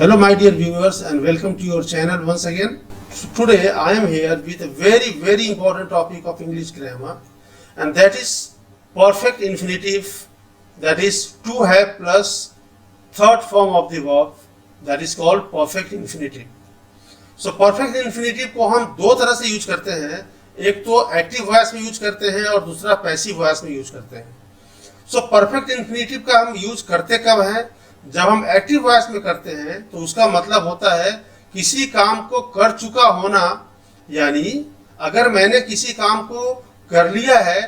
Hello my dear viewers and welcome to your channel once again. Today I am here with a very important topic of English grammar, and that is perfect infinitive, that is to have plus third form of the verb, that is called perfect infinitive. So perfect infinitive को हम दो तरह से use करते हैं, एक तो active voice में यूज करते हैं और दूसरा पैसिव वॉइस में यूज करते हैं. सो परफेक्ट इंफिनिटिव का हम यूज करते कब है? जब हम एक्टिव वॉइस में करते हैं तो उसका मतलब होता है किसी काम को कर चुका होना, यानी अगर मैंने किसी काम को कर लिया है,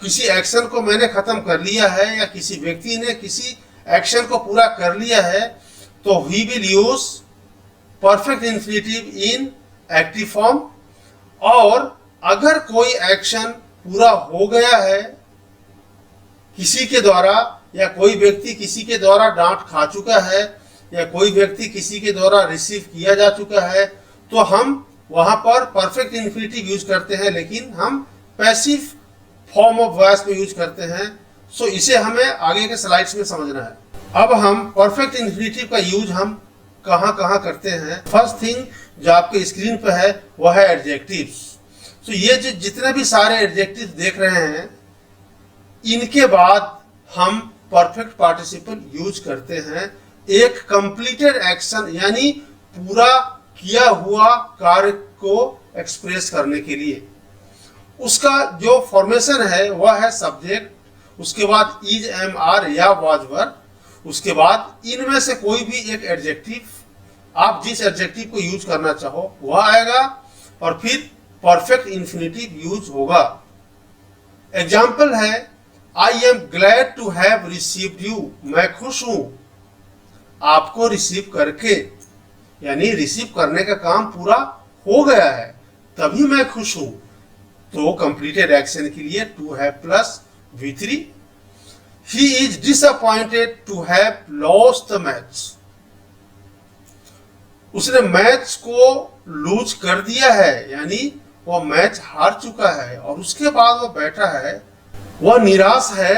किसी एक्शन को मैंने खत्म कर लिया है या किसी व्यक्ति ने किसी एक्शन को पूरा कर लिया है, तो he will use perfect infinitive in active form. और अगर कोई एक्शन पूरा हो गया है किसी के द्वारा, या कोई व्यक्ति किसी के द्वारा डांट खा चुका है, या कोई व्यक्ति किसी के द्वारा रिसीव किया जा चुका है, तो हम वहां पर परफेक्ट इंफिनिटिव यूज करते हैं, लेकिन हम पैसिव फॉर्म ऑफ वॉइस में यूज करते हैं. सो इसे हमें आगे के स्लाइड्स में समझना है. अब हम परफेक्ट इंफिनिटिव का यूज हम कहां करते हैं. फर्स्ट थिंग जो आपके स्क्रीन पर है वह है एडजेक्टिव्स. सो ये जो जितने भी सारे एडजेक्टिव्स देख रहे हैं, इनके बाद हम परफेक्ट पार्टिसिपल यूज करते हैं एक कंप्लीटेड एक्शन, यानी पूरा किया हुआ कार्य को एक्सप्रेस करने के लिए. उसका जो फॉर्मेशन है वह है सब्जेक्ट, उसके बाद इज, एम, आर या वाज वर, उसके बाद इनमें से कोई भी एक एडजेक्टिव, आप जिस एडजेक्टिव को यूज करना चाहो वह आएगा, और फिर परफेक्ट इंफिनिटिव यूज होगा. एग्जाम्पल है I am glad to have received you. मैं खुश हूं आपको रिसीव करके, यानी रिसीव करने का काम पूरा हो गया है तभी मैं खुश हूं. तो कंप्लीटेड एक्शन के लिए to have plus V3. He is disappointed to have lost the match. उसने मैच को लूज कर दिया है, यानी वह मैच हार चुका है और उसके बाद वह बैठा है, वह निराश है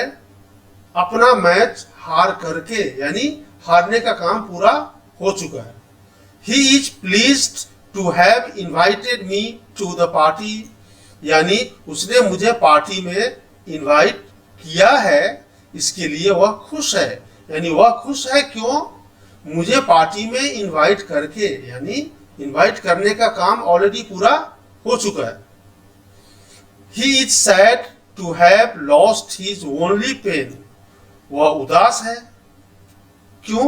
अपना मैच हार करके, यानी हारने का काम पूरा हो चुका है. He is pleased to have invited me to the party. यानी उसने मुझे पार्टी में इनवाइट किया है, इसके लिए वह खुश है. यानी वह खुश है क्यों? मुझे पार्टी में इनवाइट करके, यानी इनवाइट करने का काम ऑलरेडी पूरा हो चुका है. He is sad to have lost his only pen. वह उदास है क्यों?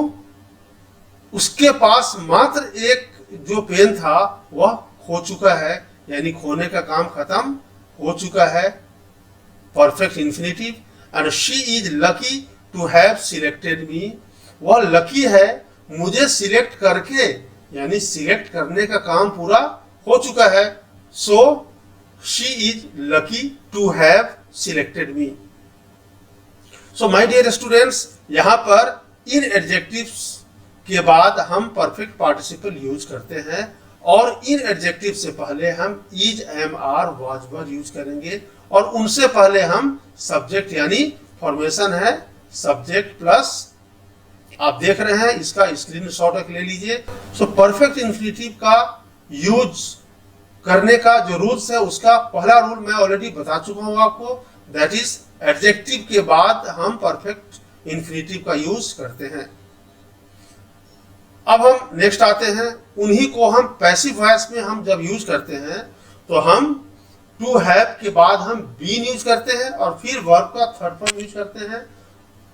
उसके पास मात्र एक जो पेन था वह खो चुका है, यानी खोने का काम खत्म हो चुका है. Perfect infinitive. And she is lucky to have selected me. वह लकी है मुझे सिलेक्ट करके, यानी सिलेक्ट करने का काम पूरा हो चुका है. So she is lucky to have selected me. So my dear students, यहां पर इन एडजेक्टिव्स के बाद हम परफेक्ट पार्टिसिपल यूज करते हैं, और इन एडजेक्टिव से पहले हम is, am, are, was, were use करेंगे, और उनसे पहले हम सब्जेक्ट, यानी फॉर्मेशन है सब्जेक्ट प्लस, आप देख रहे हैं इसका स्क्रीनशॉट ले लीजिए. सो परफेक्ट इंफिनिटिव का यूज करने का जो रूल्स है, उसका पहला रूल मैं ऑलरेडी बता चुका हूं आपको, दैट इज एडजेक्टिव के बाद हम परफेक्ट इंफिनिटिव का यूज करते हैं. अब हम नेक्स्ट आते हैं, उन्हीं को हम पैसिव वॉइस में हम जब यूज करते हैं तो हम टू हैव के बाद हम बीन यूज करते हैं, और फिर वर्ब का थर्ड फॉर्म यूज करते हैं.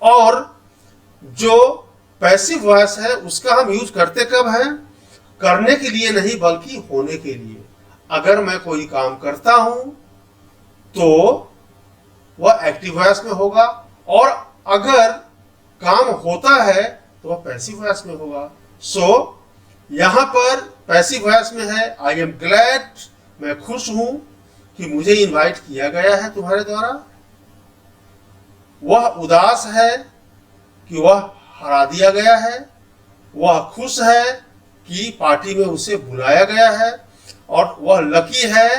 और जो पैसिव वॉइस है उसका हम यूज करते कब है? करने के लिए नहीं बल्कि होने के लिए. अगर मैं कोई काम करता हूं तो वह एक्टिव वॉइस में होगा, और अगर काम होता है तो वह पैसिव वॉइस में होगा. सो यहां पर पैसिव वॉइस में है आई एम ग्लैड, मैं खुश हूं कि मुझे इनवाइट किया गया है तुम्हारे द्वारा. वह उदास है कि वह हरा दिया गया है. वह खुश है कि पार्टी में उसे बुलाया गया है, और वह लकी है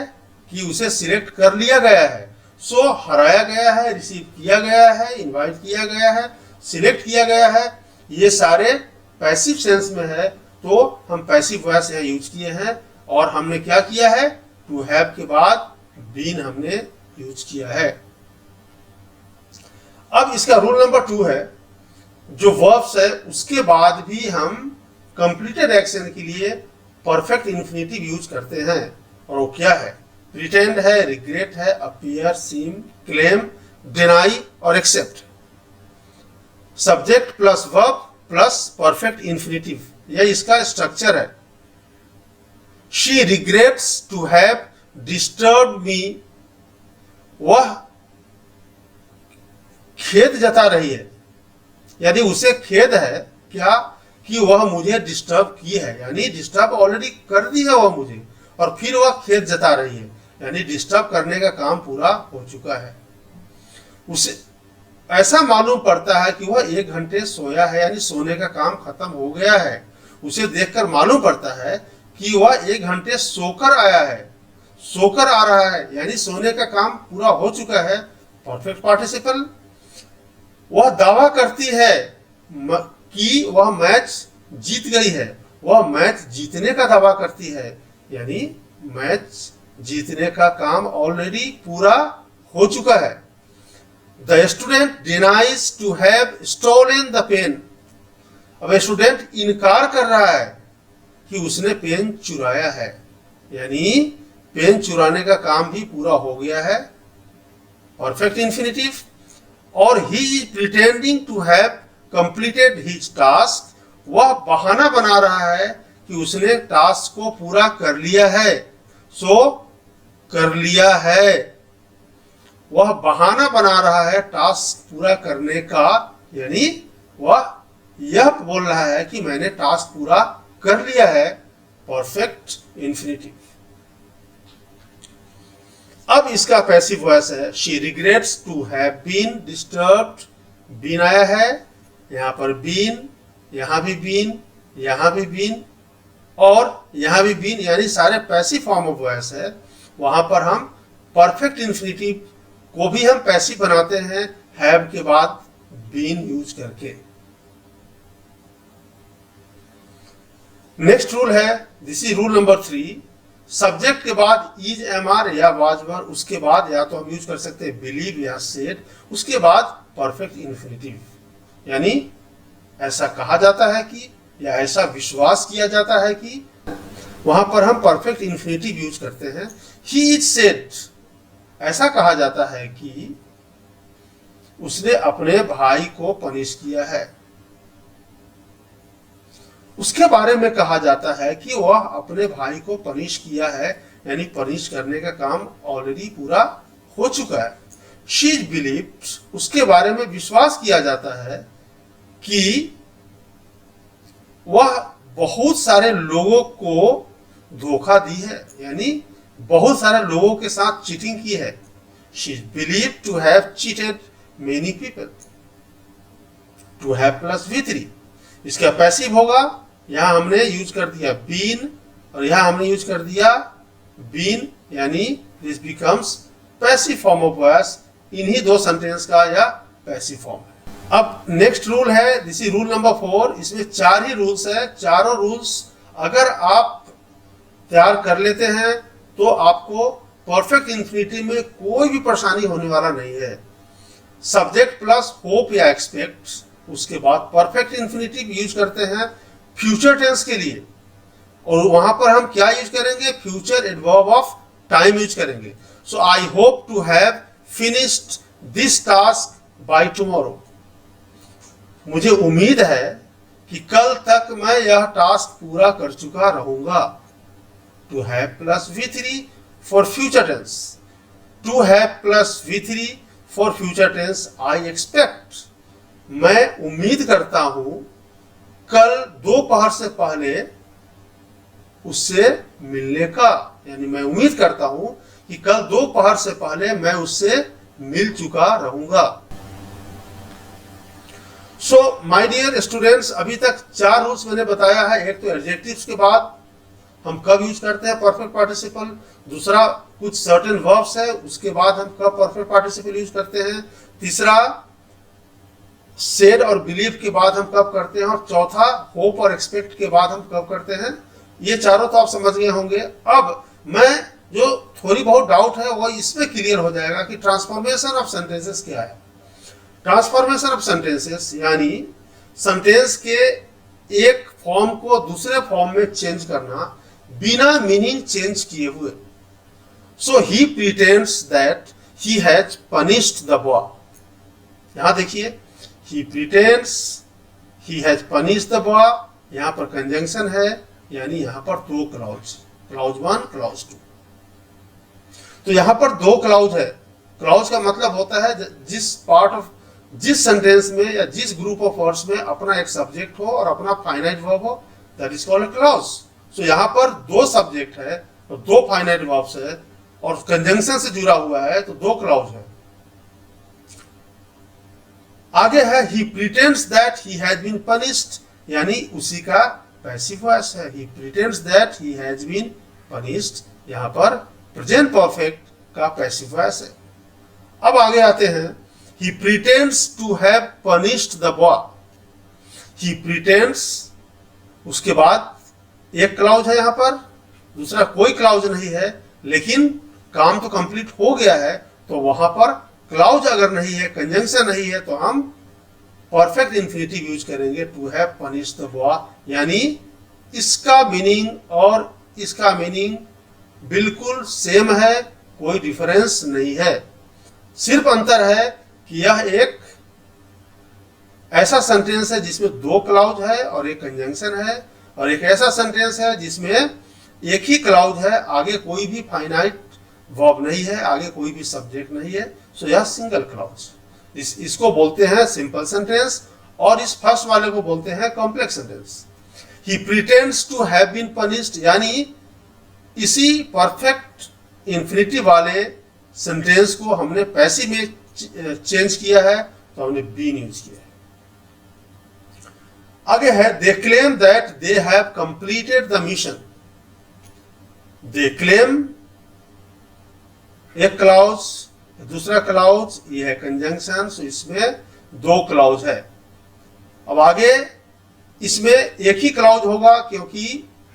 कि उसे सिलेक्ट कर लिया गया है. सो हराया गया है, रिसीव किया गया है, इनवाइट किया गया है, सिलेक्ट किया गया है, ये सारे पैसिव सेंस में है तो हम पैसिव वॉइस यहाँ यूज किए हैं, और हमने क्या किया है, टू हैव के बाद बीन हमने यूज किया है। अब इसका रूल नंबर 2 है, जो वर्ब्स है उसके बाद भी हम कंप्लीटेड एक्शन के लिए परफेक्ट इंफिनिटिव यूज करते हैं, और वो क्या है, प्रिटेंड है, रिग्रेट है, अपीयर, सीम, क्लेम, डिनाई और accept. Subject plus verb plus perfect infinitive, यह इसका स्ट्रक्चर है। She regrets to have disturb me, वह खेद जता रही है, यानी उसे खेद है क्या, कि वह मुझे डिस्टर्ब की है, यानी डिस्टर्ब ऑलरेडी कर दी है वह मुझे, और फिर वह खेद जता रही है, यानी डिस्टर्ब करने का काम पूरा हो चुका है। उसे ऐसा मालूम पड़ता है कि वह 1 घंटे सोया है, यानी सोने का काम खत्म हो गया है। उसे देखकर मालूम पड़ता है कि वह 1 घंटे सोकर आया है, सोकर आ रहा है, यानी सोने का काम पूरा हो चुका है, परफेक्ट पार्टिसिपल। वह दावा करती है कि वह मैच जीत गई है, वह मैच जीतने का दावा करती है, यानी मैच जीतने का काम ऑलरेडी पूरा हो चुका है। The student denies to have stolen the pen, अब स्टूडेंट इनकार कर रहा है कि उसने पेन चुराया है, यानी पेन चुराने का काम भी पूरा हो गया है, परफेक्ट इंफिनिटिव। और he is pretending to have completed his task, वह बहाना बना रहा है कि उसने टास्क को पूरा कर लिया है, सो कर लिया है। वह बहाना बना रहा है टास्क पूरा करने का, यानी वह यह बोल रहा है कि मैंने टास्क पूरा कर लिया है, परफेक्ट इंफिनिटिव। अब इसका पैसिव वॉइस है, she regrets to have been disturbed, been आया है, यहां पर बीन, यहां भी बीन, यहां भी बीन और यहां भी बीन, यानी सारे पैसिव फॉर्म ऑफ वॉइस है। वहां पर हम परफेक्ट इंफिनिटिव को भी हम पैसिव बनाते हैं हैव के बाद बीन यूज करके। नेक्स्ट रूल है, this is rule number 3, subject के बाद इज, एम आर या वाज वर, उसके बाद या तो हम यूज कर सकते हैं बिलीव या सेड, उसके बाद परफेक्ट इंफिनिटिव, यानी ऐसा कहा जाता है कि, या ऐसा विश्वास किया जाता है कि, वहां पर हम परफेक्ट इंफिनिटिव यूज करते हैं। ही इज सेड, ऐसा कहा जाता है कि उसने अपने भाई को पनिश किया है, उसके बारे में कहा जाता है कि वह अपने भाई को पनिश किया है, यानी पनिश करने का काम ऑलरेडी पूरा हो चुका है। शी इज बिलीव्ड, उसके बारे में विश्वास किया जाता है कि वह बहुत सारे लोगों को धोखा दी है, यानी बहुत सारे लोगों के साथ चीटिंग की है। She is believed to have cheated many people, to have plus V3, इसका पैसिव होगा, यहां हमने यूज कर दिया बीन और यहां हमने यूज कर दिया बीन, यानी this becomes passive form of voice, इन्हीं 2 सेंटेंस का यह पैसिव फॉर्म है। अब नेक्स्ट रूल है, दिस इज रूल नंबर 4, इसमें 4 ही रूल्स है। चारों रूल्स अगर आप तैयार कर लेते हैं तो आपको परफेक्ट इंफिनिटिव में कोई भी परेशानी होने वाला नहीं है। सब्जेक्ट प्लस होप या एक्सपेक्ट, उसके बाद परफेक्ट इंफिनिटिव यूज करते हैं फ्यूचर टेंस के लिए, और वहां पर हम क्या यूज करेंगे, future adverb of time use करेंगे। So I hope to have finished this task by tomorrow, मुझे उम्मीद है कि कल तक मैं यह टास्क पूरा कर चुका रहूंगा। To have plus V3 for future tense, to have plus V3 for future tense, I expect, मैं उम्मीद करता हूं कल दोपहर से पहले उससे मिलने का, यानी मैं उम्मीद करता हूं कि कल दोपहर से पहले मैं उससे मिल चुका रहूंगा। सो माय डियर स्टूडेंट्स, अभी तक 4 रूल्स मैंने बताया है। एक तो एडजेक्टिव्स के बाद हम कब यूज करते हैं परफेक्ट पार्टिसिपल, दूसरा कुछ सर्टेन वर्ब्स है उसके बाद हम कब परफेक्ट पार्टिसिपल यूज करते हैं, तीसरा सेड और बिलीव के बाद हम कब करते हैं, और चौथा होप और एक्सपेक्ट के बाद हम कब करते हैं। ये चारों तो आप समझ गए होंगे। अब मैं जो थोड़ी बहुत डाउट है वो इसमें क्लियर हो जाएगा कि ट्रांसफॉर्मेशन ऑफ सेंटेंसेस क्या है। ट्रांसफॉर्मेशन ऑफ सेंटेंसेस यानी सेंटेंस के एक फॉर्म को दूसरे फॉर्म में चेंज करना बिना मीनिंग चेंज किए हुए। So he pretends that he has punished the boy. यहां देखिए, he pretends he has punished the boy, यहां पर कंजंक्शन है, यानी यहां पर दो क्लाउज, क्लाउज 1 क्लाउज 2। तो यहां पर दो क्लाउज है। क्लाउज का मतलब होता है जिस सेंटेंस में या जिस ग्रुप ऑफ वर्ड्स में अपना एक सब्जेक्ट हो और अपना फाइनाइट वर्ब हो, दैट इज कॉल्ड क्लाउज। सो यहां पर दो सब्जेक्ट है और दो फाइनाइट वर्ब्स है और कंजंक्शन से जुड़ा हुआ है, तो दो क्लाउज है। आगे है he pretends that he has been punished, यानी उसी का पैसिव वॉइस है। he pretends that he has been punished, यहां पर प्रेजेंट परफेक्ट का पैसिव वॉइस है। अब आगे आते हैं, he pretends to have punished the boy। he pretends, उसके बाद एक क्लाउज है यहां पर, दूसरा कोई क्लाउज नहीं है, लेकिन काम तो कंप्लीट हो गया है, तो वहां पर क्लाउज अगर नहीं है, कंजंक्शन नहीं है, तो हम परफेक्ट इंफिनिटिव यूज करेंगे, to have punished the boy. यानी इसका मीनिंग और इसका मीनिंग बिल्कुल सेम है, कोई डिफरेंस नहीं है। सिर्फ अंतर है कि यह एक ऐसा सेंटेंस है जिसमें दो क्लाउज है और एक कंजंक्शन है, और एक ऐसा सेंटेंस है जिसमें एक ही क्लाउज है, आगे कोई भी फाइनाइट वर्ब नहीं है, आगे कोई भी सब्जेक्ट नहीं है। सो यह सिंगल क्लाउज, इसको बोलते हैं सिंपल सेंटेंस, और इस फर्स्ट वाले को बोलते हैं complex sentence. He pretends to have been punished, यानी इसी परफेक्ट इंफिनिटिव वाले सेंटेंस को हमने पैसिव में चेंज किया है, तो हमने बीन यूज किया है। आगे है, they claim that they have completed the mission. They claim एक क्लाउज, दूसरा क्लाउज, ये है कंजंक्शन, सो इसमें दो क्लाउज है। अब आगे इसमें एक ही क्लाउज होगा क्योंकि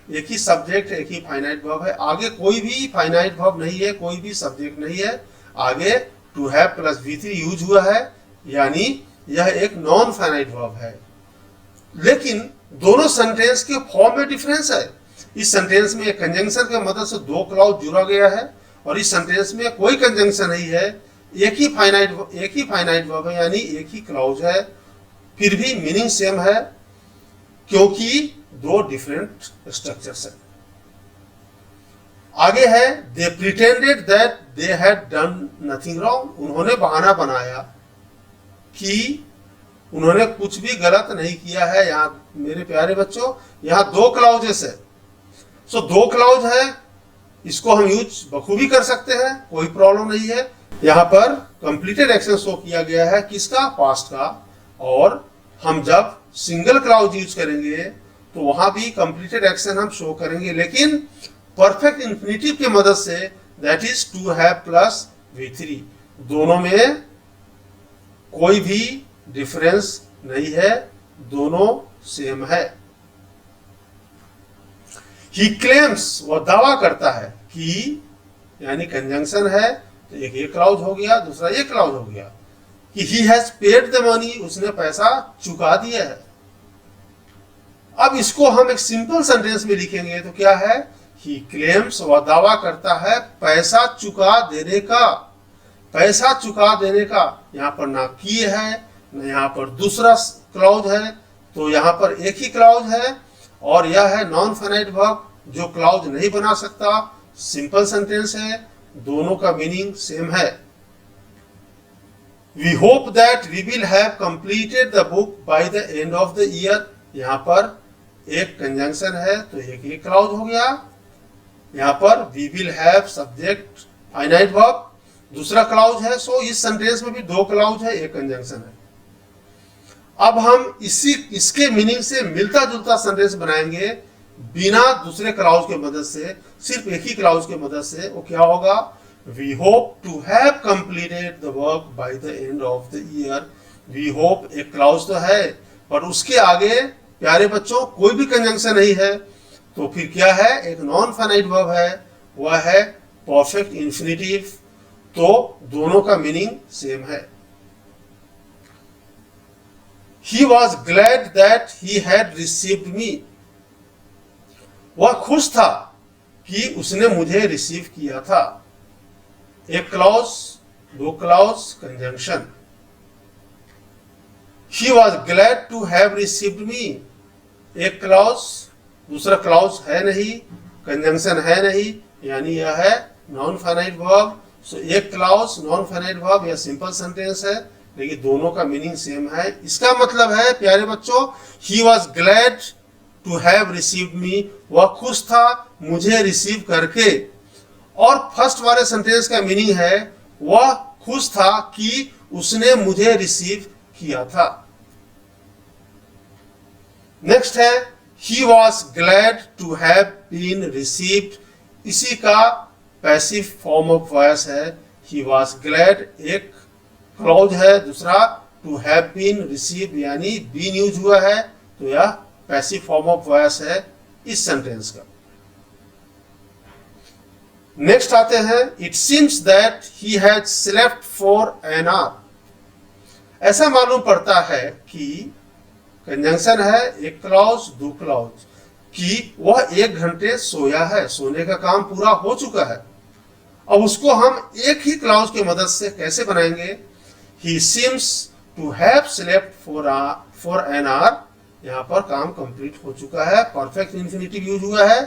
एक ही सब्जेक्ट, एक ही फाइनाइट वर्ब है, आगे कोई भी फाइनाइट वर्ब नहीं है, कोई भी सब्जेक्ट नहीं है, आगे to have plus V3 use हुआ है, यानी यह एक नॉन फाइनाइट वर्ब है। लेकिन दोनों सेंटेंस के फॉर्म में डिफरेंस है। इस सेंटेंस में कंजंक्शन के मदद से दो क्लाउज जुड़ा गया है, और इस सेंटेंस में कोई कंजंक्शन नहीं है, एक ही फाइनाइट वर्ब है, यानी एक ही क्लाउज है, फिर भी मीनिंग सेम है क्योंकि दो डिफरेंट स्ट्रक्चर्स है। आगे है, they pretended that they had done nothing wrong. उन्होंने बहाना बनाया कि उन्होंने कुछ भी गलत नहीं किया है। यहाँ मेरे प्यारे बच्चों, यहाँ दो क्लाउजेस है, सो दो क्लाउज है, इसको हम यूज बखूबी कर सकते हैं, कोई प्रॉब्लम नहीं है। यहाँ पर कंप्लीटेड एक्शन शो किया गया है, किसका, पास्ट का, और हम जब सिंगल क्लाउज यूज करेंगे तो वहां भी कंप्लीटेड एक्शन हम शो करेंगे, लेकिन परफेक्ट इंफिनिटिव की मदद से, that is to have plus V3। दोनों में कोई भी डिफरेंस नहीं है, दोनों सेम है। ही क्लेम्स, वह दावा करता है कि, यानी कंजंक्शन है, तो एक ये क्लाउज हो गया, दूसरा ये क्लाउज हो गया, कि he has paid the money, उसने पैसा चुका दिया है। अब इसको हम एक सिंपल सेंटेंस में लिखेंगे तो क्या है, ही क्लेम्स, वह दावा करता है पैसा चुका देने का। पैसा चुका देने का, यहाँ पर ना किए है, ना यहाँ पर दूसरा क्लाउज है, तो यहाँ पर एक ही क्लाउज है, और यह है नॉन फाइनाइट वर्ब जो क्लाउज नहीं बना सकता, सिंपल सेंटेंस है, दोनों का मीनिंग सेम है। We hope that we will have completed the book by the end of the year. यहाँ पर एक कंजंक्शन है, तो एक क्लाउज हो गया। यहाँ पर we will have subject finite verb, दूसरा क्लाउज है, सो इस सेंटेंस में भी दो क्लाउज है, एक कंजंक्शन है। अब हम इसके मीनिंग से मिलता जुलता सेंटेंस बनाएंगे बिना दूसरे क्लाउज के मदद से, सिर्फ एक ही क्लाउज के मदद से। वो क्या होगा, we hope to have completed the work by the end of the year. We hope एक क्लाउज तो है, पर उसके आगे प्यारे बच्चों कोई भी कंजंक्शन नहीं है, तो फिर क्या है, एक नॉन फाइनाइट वर्ब है, वह है परफेक्ट इंफिनिटिव। तो दोनों का मीनिंग सेम है। He was glad that he had received me. वह खुश था कि उसने मुझे रिसीव किया था। एक क्लॉज, दो clause, conjunction. He was glad to have received me. एक क्लॉज, दूसरा क्लॉज है नहीं, कंजंक्शन है नहीं, यानी यह है नॉन फाइनाइट वर्ब। सो एक क्लॉज नॉन फाइनाइट वर्ब या सिंपल सेंटेंस है, लेकिन दोनों का मीनिंग सेम है। इसका मतलब है प्यारे बच्चों, he was glad to have received me, वह खुश था मुझे रिसीव करके। और फर्स्ट वाले सेंटेंस का मीनिंग है वह खुश था कि उसने मुझे रिसीव किया था। नेक्स्ट है he was glad to have been received, इसी का पैसिव फॉर्म ऑफ वॉइस है। ही वॉज ग्लैड एक क्लॉज है, दूसरा टू हैव बीन रिसीव यानी बीन यूज हुआ है, तो यह पैसिव फॉर्म ऑफ वॉइस है इस सेंटेंस का। नेक्स्ट आते हैं, it seems that he had slept for an hour. ऐसा मालूम पड़ता है कि कंजंक्शन है, एक क्लॉज दो क्लॉज, कि वह 1 घंटे सोया है, सोने का काम पूरा हो चुका है। अब उसको हम एक ही क्लॉज की मदद से कैसे बनाएंगे? He seems to have slept for an hour, यहाँ पर काम कंप्लीट हो चुका है, परफेक्ट इंफिनिटिव यूज हुआ है,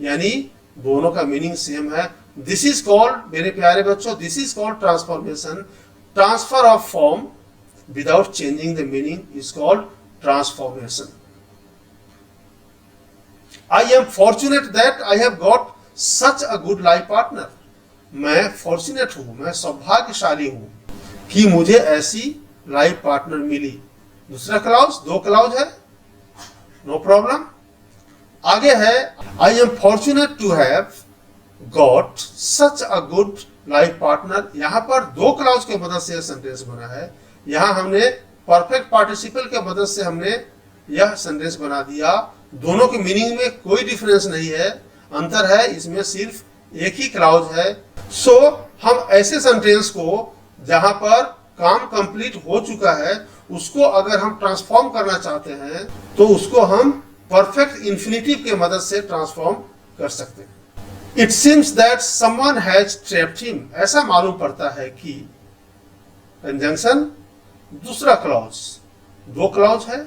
यानी दोनों का मीनिंग सेम है। दिस इज कॉल्ड, मेरे प्यारे बच्चों, this is called transformation. Transfer of form without changing the meaning is called transformation. I am fortunate that I have got such a good life partner. मैं fortunate हूं, मैं सौभाग्यशाली हूं कि मुझे ऐसी लाइफ पार्टनर मिली। दूसरा क्लाउज, दो क्लाउज है, नो प्रॉब्लम। आगे है, I am fortunate to have got such a good life partner. यहां पर दो क्लाउज की मदद से यह सेंटेंस बना है। यहां हमने परफेक्ट पार्टिसिपल के मदद से हमने यह सेंटेंस बना दिया। दोनों के मीनिंग में कोई डिफरेंस नहीं है, अंतर है इसमें सिर्फ एक ही क्लाउज है। सो हम ऐसे सेंटेंस को जहां पर काम कंप्लीट हो चुका है, उसको अगर हम ट्रांसफॉर्म करना चाहते हैं तो उसको हम परफेक्ट इंफिनिटिव के मदद से ट्रांसफॉर्म कर सकते हैं। It seems that someone has trapped him. ऐसा मालूम पड़ता है कि कंजंक्शन, दूसरा क्लॉज, दो क्लॉज है,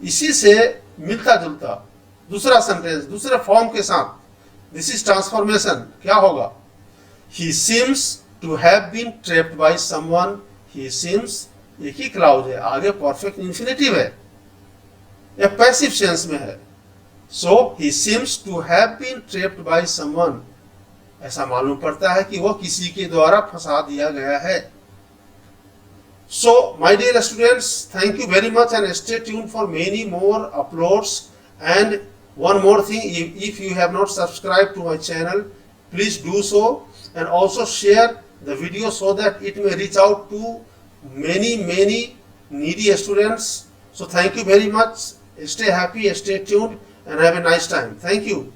इसी से मिलता जुलता दूसरा सेंटेंस दूसरे फॉर्म के साथ, दिस इज ट्रांसफॉर्मेशन। क्या होगा? He seems to have been trapped by someone. He seems एक ही क्लाउज है, आगे परफेक्ट इंफिनिटिव है, यह पैसिव सेंस में है। So he seems to have been trapped by someone. ऐसा मालूम पड़ता है कि वह किसी के द्वारा फंसा दिया गया है। So, my dear students, thank you very much and stay tuned for many more uploads. And one more thing, if you have not subscribed to my channel, please do so, and also share the video so that it may reach out to many needy students. So thank you very much. Stay happy, stay tuned, and have a nice time. Thank you.